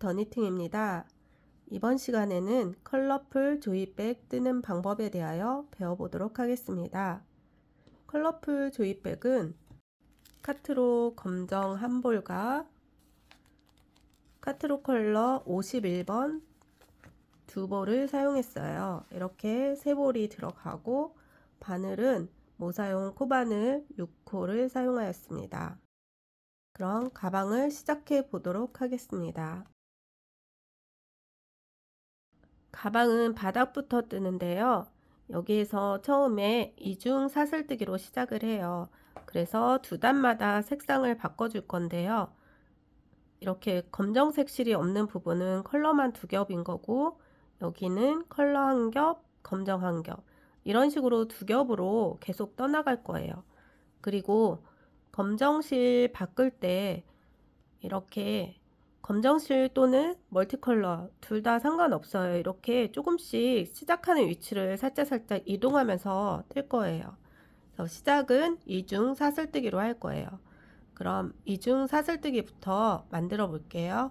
더 니팅입니다. 이번 시간에는 컬러풀 조이백 뜨는 방법에 대하여 배워보도록 하겠습니다. 컬러풀 조이백은 카트로 검정 한 볼과 카트로 컬러 51번 두 볼을 사용했어요. 이렇게 세 볼이 들어가고 바늘은 모사용 코바늘 6호를 사용하였습니다. 그럼 가방을 시작해 보도록 하겠습니다. 가방은 바닥부터 뜨는데요. 여기에서 처음에 이중 사슬뜨기로 시작을 해요. 그래서 두 단마다 색상을 바꿔줄 건데요. 이렇게 검정색 실이 없는 부분은 컬러만 두 겹인 거고, 여기는 컬러 한 겹, 검정 한 겹, 이런 식으로 두 겹으로 계속 떠나갈 거예요. 그리고 검정실 바꿀 때 이렇게 검정실 또는 멀티컬러 둘 다 상관없어요. 이렇게 조금씩 시작하는 위치를 살짝 이동하면서 뜰 거예요. 그래서 시작은 이중 사슬뜨기로 할 거예요. 그럼 이중 사슬뜨기부터 만들어 볼게요.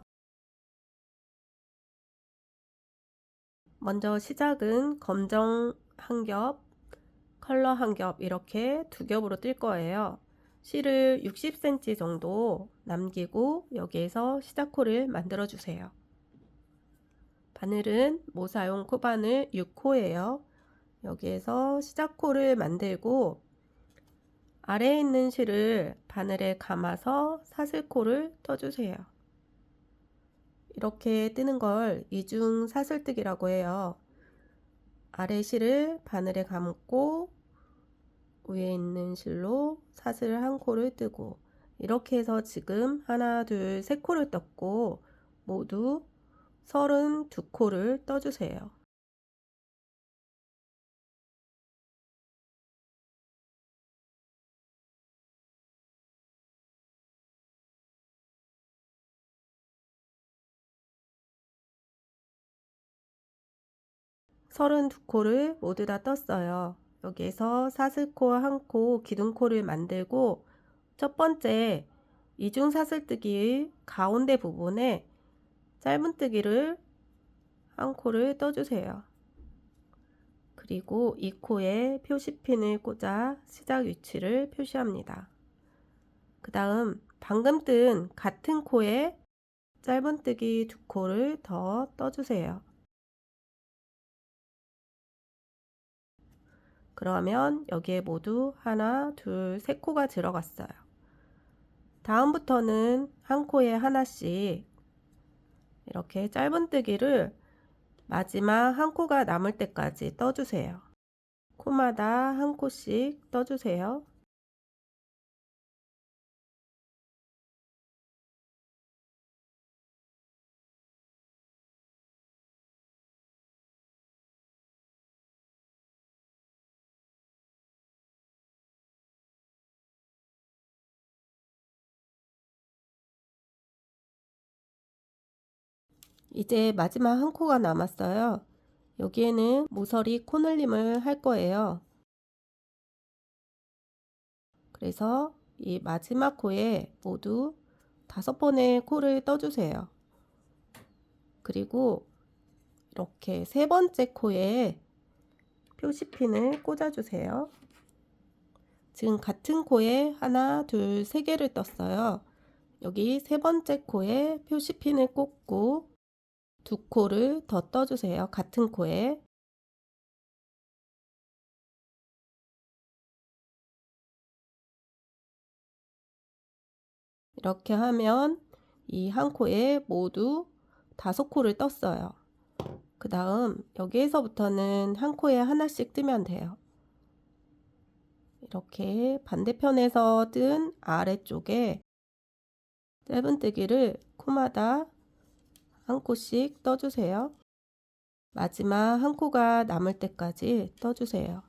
먼저 시작은 검정 한 겹, 컬러 한 겹 이렇게 두 겹으로 뜰 거예요. 실을 60cm 정도 남기고 여기에서 시작코를 만들어 주세요. 바늘은 모사용 코바늘 6호예요. 여기에서 시작코를 만들고 아래에 있는 실을 바늘에 감아서 사슬코를 떠주세요. 이렇게 뜨는 걸 이중 사슬뜨기라고 해요. 아래 실을 바늘에 감고 위에 있는 실로 사슬 한 코를 뜨고, 이렇게 해서 지금 하나, 둘, 세 코를 떴고 모두 32코를 떠주세요. 서른두 코를 모두 다 떴어요. 여기에서 사슬코 한 코, 기둥코를 만들고 첫 번째 이중 사슬뜨기의 가운데 부분에 짧은뜨기를 한 코를 떠주세요. 그리고 이 코에 표시핀을 꽂아 시작 위치를 표시합니다. 그 다음 방금 뜬 같은 코에 짧은뜨기 두 코를 더 떠주세요. 그러면 여기에 모두 하나, 둘, 세 코가 들어갔어요. 다음부터는 한 코에 하나씩 이렇게 짧은뜨기를 마지막 한 코가 남을 때까지 떠주세요. 코마다 한 코씩 떠주세요. 이제 마지막 한 코가 남았어요. 여기에는 모서리 코늘림을 할 거예요. 그래서 이 마지막 코에 모두 5번의 코를 떠주세요. 그리고 이렇게 세 번째 코에 표시핀을 꽂아주세요. 지금 같은 코에 하나, 둘, 세 개를 떴어요. 여기 세 번째 코에 표시핀을 꽂고 두 코를 더 떠주세요. 같은 코에. 이렇게 하면 이 한 코에 모두 5코를 떴어요. 그 다음 여기에서부터는 한 코에 하나씩 뜨면 돼요. 이렇게 반대편에서 뜬 아래쪽에 짧은뜨기를 코마다 한 코씩 떠주세요. 마지막 한 코가 남을 때까지 떠주세요.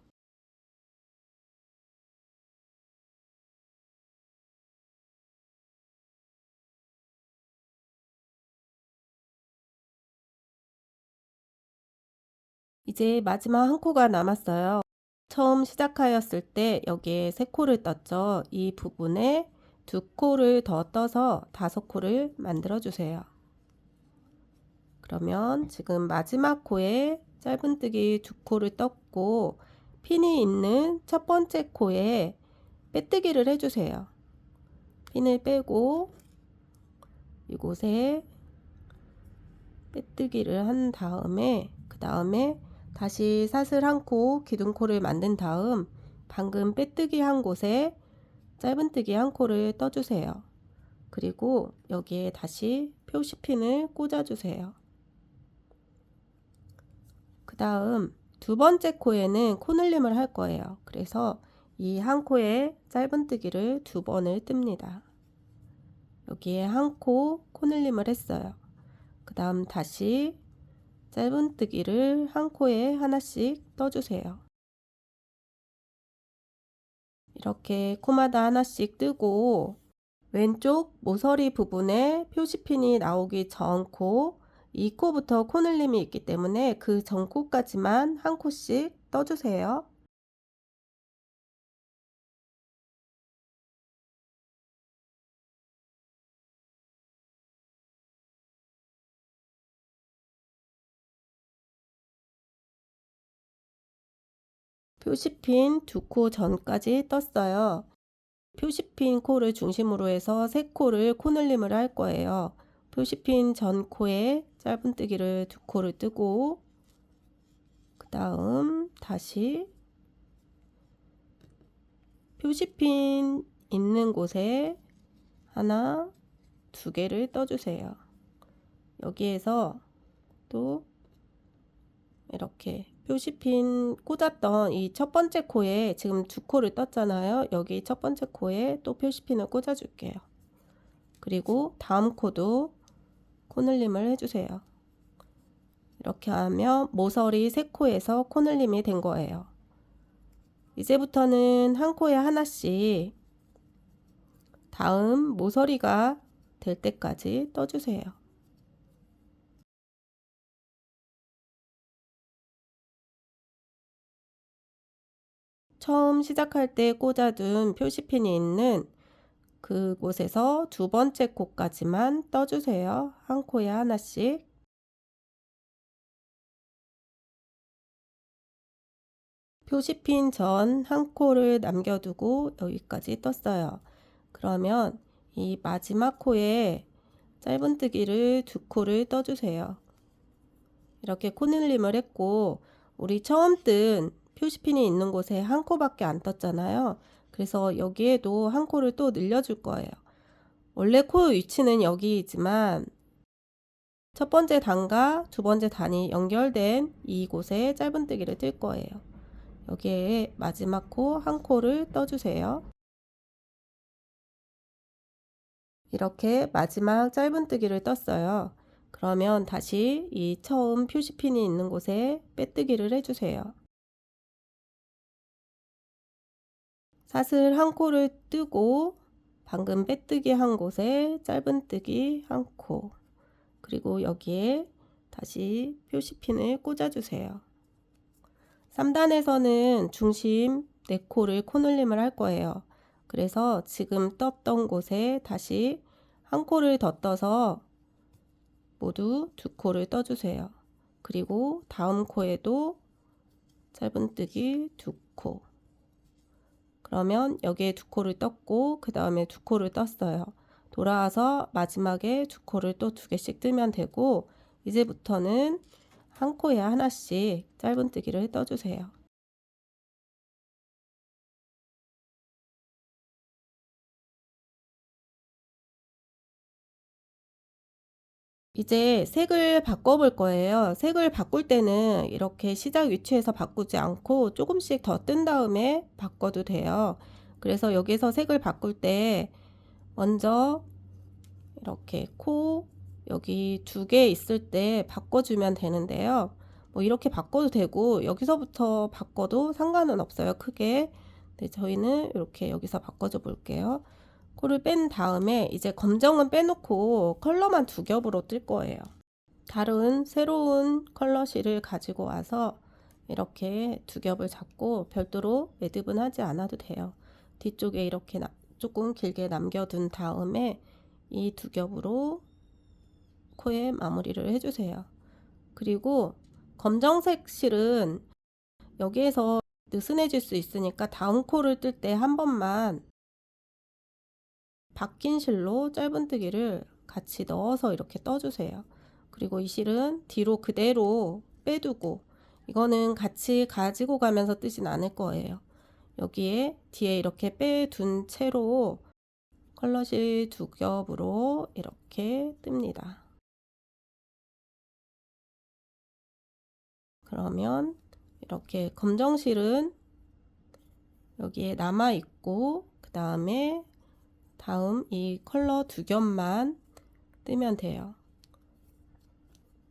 이제 마지막 한 코가 남았어요. 처음 시작하였을 때 여기에 3코를 떴죠. 이 부분에 2코를 더 떠서 5코를 만들어 주세요. 그러면 지금 마지막 코에 짧은뜨기 두 코를 떴고 핀이 있는 첫 번째 코에 빼뜨기를 해주세요. 핀을 빼고 이곳에 빼뜨기를 한 다음에 그 다음에 다시 사슬 한 코 기둥코를 만든 다음 방금 빼뜨기 한 곳에 짧은뜨기 한 코를 떠주세요. 그리고 여기에 다시 표시핀을 꽂아주세요. 그 다음 두 번째 코에는 코늘림을 할 거예요. 그래서 이 한 코에 짧은뜨기를 두 번을 뜹니다. 여기에 한 코 코늘림을 했어요. 그 다음 다시 짧은뜨기를 한 코에 하나씩 떠주세요. 이렇게 코마다 하나씩 뜨고 왼쪽 모서리 부분에 표시핀이 나오기 전 코, 이 코부터 코늘림이 있기 때문에 그 전 코까지만 한 코씩 떠주세요. 표시핀 두 코 전까지 떴어요. 표시핀 코를 중심으로 해서 세 코를 코늘림을 할 거예요. 표시핀 전 코에 짧은뜨기를 두 코를 뜨고 그 다음 다시 표시핀 있는 곳에 하나, 두 개를 떠주세요. 여기에서 또 이렇게 표시핀 꽂았던 이 첫 번째 코에 지금 두 코를 떴잖아요. 여기 첫 번째 코에 또 표시핀을 꽂아 줄게요. 그리고 다음 코도 코늘림을 해주세요. 이렇게 하면 모서리 세 코에서 코늘림이 된 거예요. 이제부터는 한 코에 하나씩 다음 모서리가 될 때까지 떠주세요. 처음 시작할 때 꽂아둔 표시핀이 있는 그곳에서 두 번째 코까지만 떠주세요. 한 코에 하나씩. 표시핀 전 한 코를 남겨두고 여기까지 떴어요. 그러면 이 마지막 코에 짧은뜨기를 두 코를 떠주세요. 이렇게 코늘림을 했고 우리 처음 뜬 표시핀이 있는 곳에 한 코밖에 안 떴잖아요. 그래서 여기에도 한 코를 또 늘려줄 거예요. 원래 코 위치는 여기이지만 첫 번째 단과 두 번째 단이 연결된 이곳에 짧은뜨기를 뜰 거예요. 여기에 마지막 코 한 코를 떠주세요. 이렇게 마지막 짧은뜨기를 떴어요. 그러면 다시 이 처음 표시핀이 있는 곳에 빼뜨기를 해주세요. 사슬 한 코를 뜨고 방금 빼뜨기 한 곳에 짧은뜨기 한 코, 그리고 여기에 다시 표시핀을 꽂아주세요. 3단에서는 중심 4코를 코늘림을 할 거예요. 그래서 지금 떴던 곳에 다시 한 코를 더 떠서 모두 두 코를 떠주세요. 그리고 다음 코에도 짧은뜨기 두 코. 그러면 여기에 두 코를 떴고 그 다음에 두 코를 떴어요. 돌아와서 마지막에 두 코를 또 두 개씩 뜨면 되고 이제부터는 한 코에 하나씩 짧은뜨기를 떠주세요. 이제 색을 바꿔볼 거예요. 색을 바꿀 때는 이렇게 시작 위치에서 바꾸지 않고 조금씩 더 뜬 다음에 바꿔도 돼요. 그래서 여기서 색을 바꿀 때 먼저 이렇게 코 여기 두 개 있을 때 바꿔주면 되는데요. 뭐 이렇게 바꿔도 되고 여기서부터 바꿔도 상관은 없어요. 크게. 네, 저희는 이렇게 여기서 바꿔줘 볼게요. 코를 뺀 다음에 이제 검정은 빼놓고 컬러만 두 겹으로 뜰 거예요. 다른 새로운 컬러 실을 가지고 와서 이렇게 두 겹을 잡고 별도로 매듭은 하지 않아도 돼요. 뒤쪽에 이렇게 조금 길게 남겨둔 다음에 이 두 겹으로 코에 마무리를 해주세요. 그리고 검정색 실은 여기에서 느슨해질 수 있으니까 다음 코를 뜰 때 한 번만 바뀐 실로 짧은뜨기를 같이 넣어서 이렇게 떠주세요. 그리고 이 실은 뒤로 그대로 빼두고, 이거는 같이 가지고 가면서 뜨진 않을 거예요. 여기에 뒤에 이렇게 빼둔 채로 컬러실 두 겹으로 이렇게 뜹니다. 그러면 이렇게 검정실은 여기에 남아 있고, 그 다음에 다음 이 컬러 두 겹만 뜨면 돼요.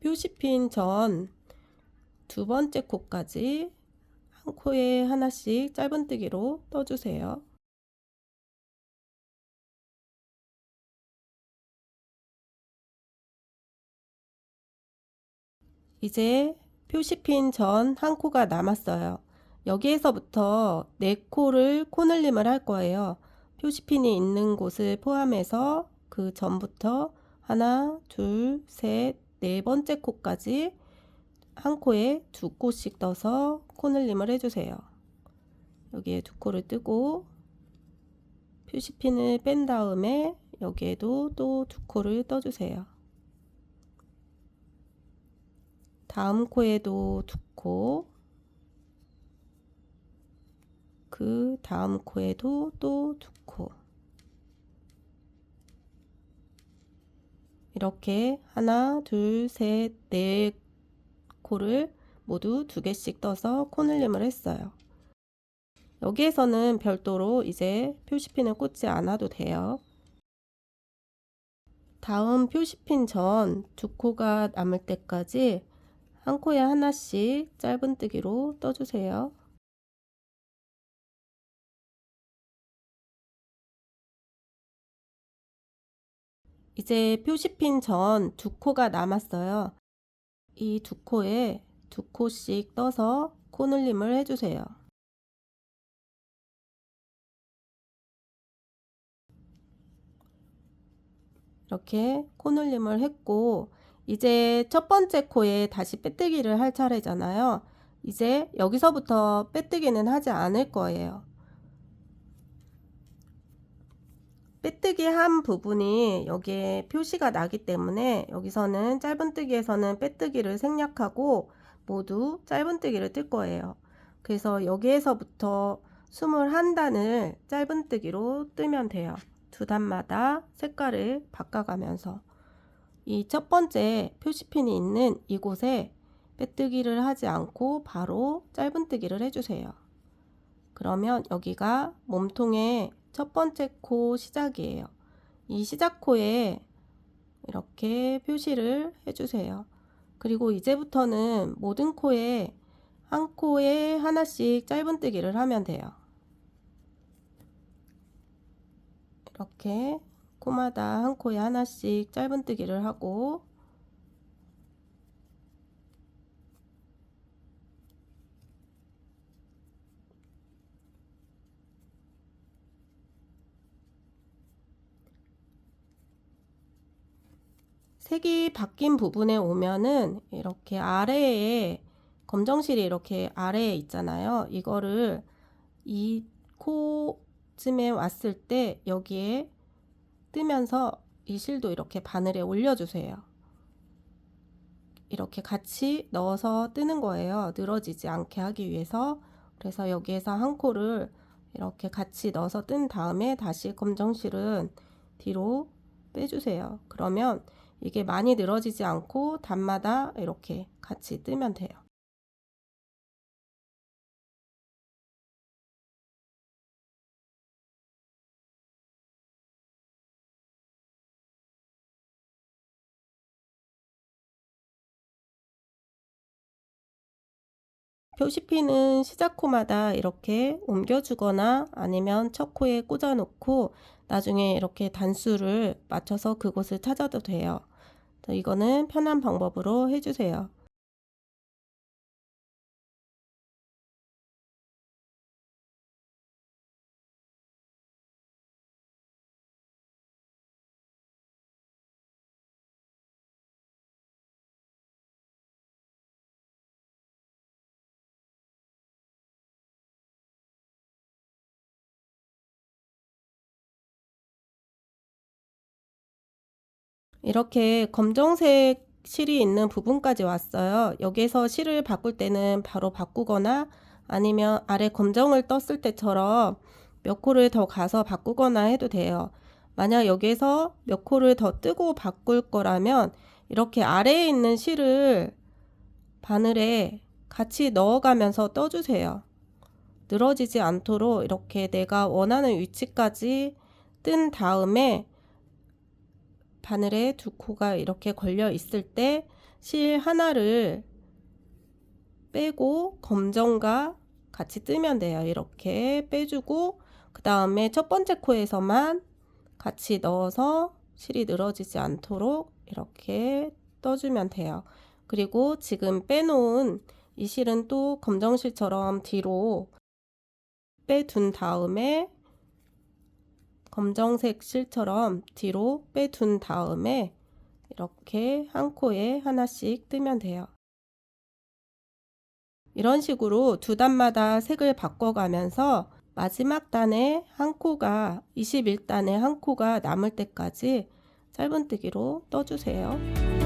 표시핀 전 두 번째 코까지 한 코에 하나씩 짧은뜨기로 떠주세요. 이제 표시핀 전 한 코가 남았어요. 여기에서부터 네 코를 코늘림을 할 거예요. 표시핀이 있는 곳을 포함해서 그 전부터 하나, 둘, 셋, 네 번째 코까지 한 코에 두 코씩 떠서 코늘림을 해주세요. 여기에 두 코를 뜨고 표시핀을 뺀 다음에 여기에도 또 두 코를 떠주세요. 다음 코에도 두 코, 그 다음 코에도 또 두 코. 이렇게 하나, 둘, 셋, 네 코를 모두 두 개씩 떠서 코늘림을 했어요. 여기에서는 별도로 이제 표시핀을 꽂지 않아도 돼요. 다음 표시핀 전 두 코가 남을 때까지 한 코에 하나씩 짧은뜨기로 떠주세요. 이제 표시핀 전 두 코가 남았어요. 이 두 코에 두 코씩 떠서 코늘림을 해주세요. 이렇게 코늘림을 했고, 이제 첫 번째 코에 다시 빼뜨기를 할 차례잖아요. 이제 여기서부터 빼뜨기는 하지 않을 거예요. 빼뜨기 한 부분이 여기에 표시가 나기 때문에 여기서는 짧은뜨기에서는 빼뜨기를 생략하고 모두 짧은뜨기를 뜰 거예요. 그래서 여기에서부터 21단을 짧은뜨기로 뜨면 돼요. 두 단마다 색깔을 바꿔가면서 이 첫 번째 표시핀이 있는 이곳에 빼뜨기를 하지 않고 바로 짧은뜨기를 해주세요. 그러면 여기가 몸통의 첫 번째 코 시작이에요. 이 시작 코에 이렇게 표시를 해주세요. 그리고 이제부터는 모든 코에 한 코에 하나씩 짧은뜨기를 하면 돼요. 이렇게 코마다 한 코에 하나씩 짧은뜨기를 하고, 색이 바뀐 부분에 오면은 이렇게 아래에 검정실이 이렇게 아래에 있잖아요. 이거를 이 코쯤에 왔을 때 여기에 뜨면서 이 실도 이렇게 바늘에 올려주세요. 이렇게 같이 넣어서 뜨는 거예요. 늘어지지 않게 하기 위해서. 그래서 여기에서 한 코를 이렇게 같이 넣어서 뜬 다음에 다시 검정실은 뒤로 빼주세요. 그러면 이게 많이 늘어지지 않고 단마다 이렇게 같이 뜨면 돼요. 표시핀은 시작 코마다 이렇게 옮겨주거나 아니면 첫 코에 꽂아 놓고 나중에 이렇게 단수를 맞춰서 그곳을 찾아도 돼요. 이거는 편한 방법으로 해주세요. 이렇게 검정색 실이 있는 부분까지 왔어요. 여기서 실을 바꿀 때는 바로 바꾸거나 아니면 아래 검정을 떴을 때처럼 몇 코를 더 가서 바꾸거나 해도 돼요. 만약 여기서 몇 코를 더 뜨고 바꿀 거라면 이렇게 아래에 있는 실을 바늘에 같이 넣어가면서 떠주세요. 늘어지지 않도록 이렇게 내가 원하는 위치까지 뜬 다음에 바늘에 두 코가 이렇게 걸려 있을 때 실 하나를 빼고 검정과 같이 뜨면 돼요. 이렇게 빼주고 그 다음에 첫 번째 코에서만 같이 넣어서 실이 늘어지지 않도록 이렇게 떠주면 돼요. 그리고 지금 빼놓은 이 실은 또 검정실처럼 뒤로 빼둔 다음에 검정색 실처럼 뒤로 빼둔 다음에 이렇게 한 코에 하나씩 뜨면 돼요. 이런 식으로 두 단마다 색을 바꿔가면서 마지막 단에 한 코가 21단에 한 코가 남을 때까지 짧은뜨기로 떠주세요.